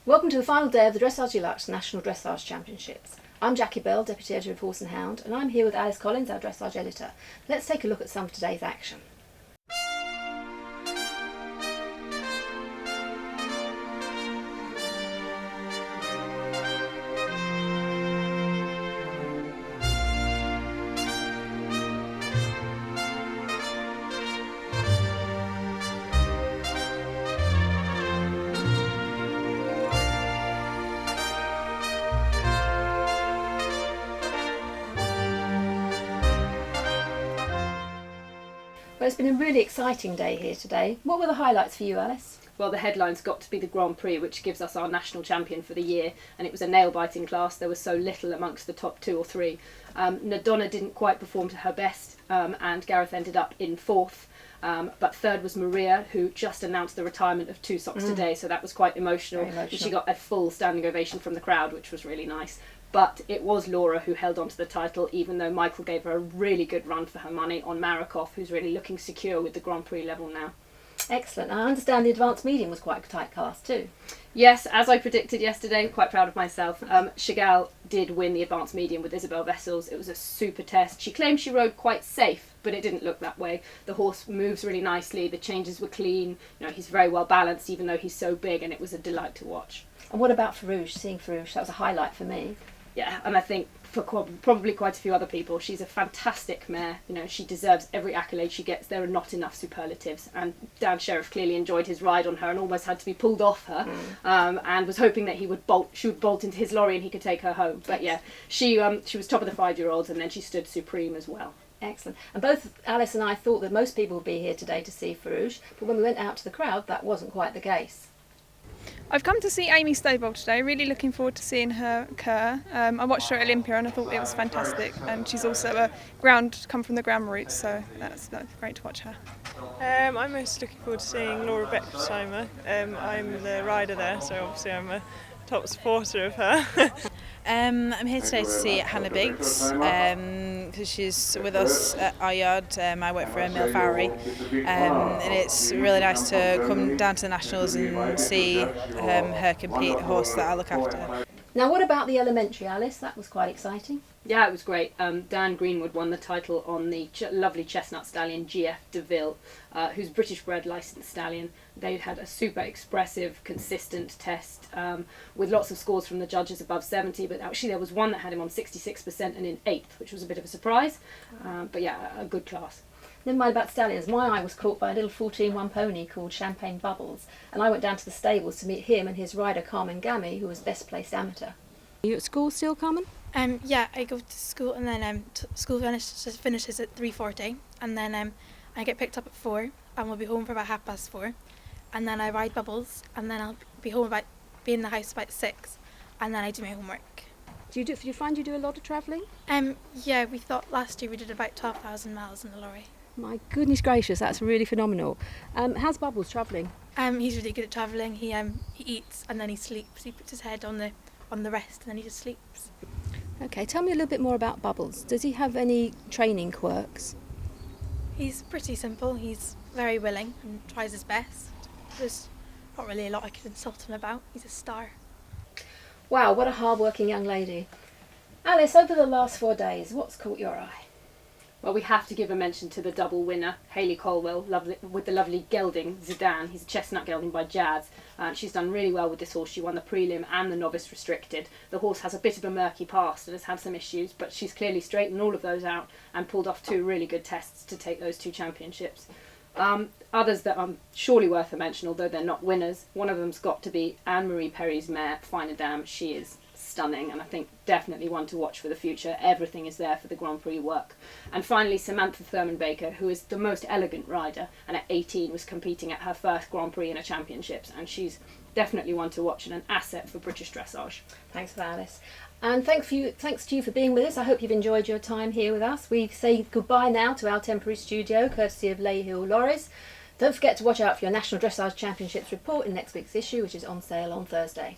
Welcome to the final day of the Dressage Deluxe National Dressage Championships. I'm Jackie Bell, Deputy Editor of Horse and Hound, and I'm here with Alice Collins, our Dressage Editor. Let's take a look at some of today's action. Well, it's been a really exciting day here today. What were the highlights for you, Alice? Well, the headline's got to be the Grand Prix, which gives us our national champion for the year, and it was a nail-biting class. There was so little amongst the top two or three. Nadonna didn't quite perform to her best, and Gareth ended up in fourth. But third was Maria, who just announced the retirement of two socks today, so that was quite emotional. And she got a full standing ovation from the crowd, which was really nice. But it was Laura who held on to the title, even though Michael gave her a really good run for her money on Marikoff, who's really looking secure with the Grand Prix level now. Excellent. I understand the advanced medium was quite a tight class too. Yes, as I predicted yesterday, quite proud of myself. Chagall did win the advanced medium with Isabel Vessels. It was a super test. She claimed she rode quite safe, but it didn't look that way. The horse moves really nicely. The changes were clean. You know, he's very well balanced, even though he's so big, and it was a delight to watch. And what about Farouche? Seeing Farouche, that was a highlight for me. Yeah, and I think for probably quite a few other people, she's a fantastic mare. You know, she deserves every accolade she gets. There are not enough superlatives, and Dan Sheriff clearly enjoyed his ride on her and almost had to be pulled off her, and was hoping that she would bolt into his lorry and he could take her home. But yeah, she was top of the 5-year-olds, and then she stood supreme as well. Excellent. And both Alice and I thought that most people would be here today to see Farouche, but when we went out to the crowd, that wasn't quite the case. I've come to see Amy Stowbold today, really looking forward to seeing her occur. I watched her at Olympia and I thought it was fantastic, and she's also come from the ground route, so that's great to watch her. I'm most looking forward to seeing Laura Becksheimer. I'm the rider there, so obviously I'm a top supporter of her. I'm here today to see Hannah Biggs because she's with us at our yard. I work for Mill Farry, and it's really nice to come down to the Nationals and see her compete, a horse that I look after. Now, what about the elementary, Alice? That was quite exciting. Yeah, it was great. Dan Greenwood won the title on the lovely chestnut stallion GF DeVille, who's British bred licensed stallion. They had a super expressive, consistent test with lots of scores from the judges above 70, but actually there was one that had him on 66% and in 8th, which was a bit of a surprise. But yeah, a good class. Never mind about stallions. My eye was caught by a little 14-1 pony called Champagne Bubbles, and I went down to the stables to meet him and his rider Carmen Gammy, who was best placed amateur. Are you at school still, Carmen? Yeah, I go to school and then school finishes at 3:40, and then I get picked up at 4 and we'll be home for about 4:30, and then I ride Bubbles, and then I'll be in the house about 6, and then I do my homework. Do you find you do a lot of travelling? Yeah, we thought last year we did about 12,000 miles in the lorry. My goodness gracious, that's really phenomenal. How's Bubbles travelling? He's really good at travelling. He eats and then he sleeps. He puts his head on the rest and then he just sleeps. Okay, tell me a little bit more about Bubbles. Does he have any training quirks? He's pretty simple. He's very willing and tries his best. There's not really a lot I could insult him about. He's a star. Wow, what a hard-working young lady. Alice, over the last 4 days, what's caught your eye? Well, we have to give a mention to the double winner, Hayley Colwell, with the lovely gelding, Zidane. He's a chestnut gelding by Jazz. She's done really well with this horse. She won the prelim and the novice restricted. The horse has a bit of a murky past and has had some issues, but she's clearly straightened all of those out and pulled off 2 really good tests to take those 2 championships. Others that are surely worth a mention, although they're not winners, one of them's got to be Anne-Marie Perry's mare, Finer Dam. She is stunning, and I think definitely one to watch for the future. Everything is there for the Grand Prix work. And finally, Samantha Thurman Baker, who is the most elegant rider, and at 18 was competing at her first Grand Prix in a championships, and she's definitely one to watch and an asset for British dressage. Thanks for Alice. And thanks to you for being with us. I hope you've enjoyed your time here with us. We say goodbye now to our temporary studio, courtesy of Lay Hill Lorries. Don't forget to watch out for your National Dressage Championships report in next week's issue, which is on sale on Thursday.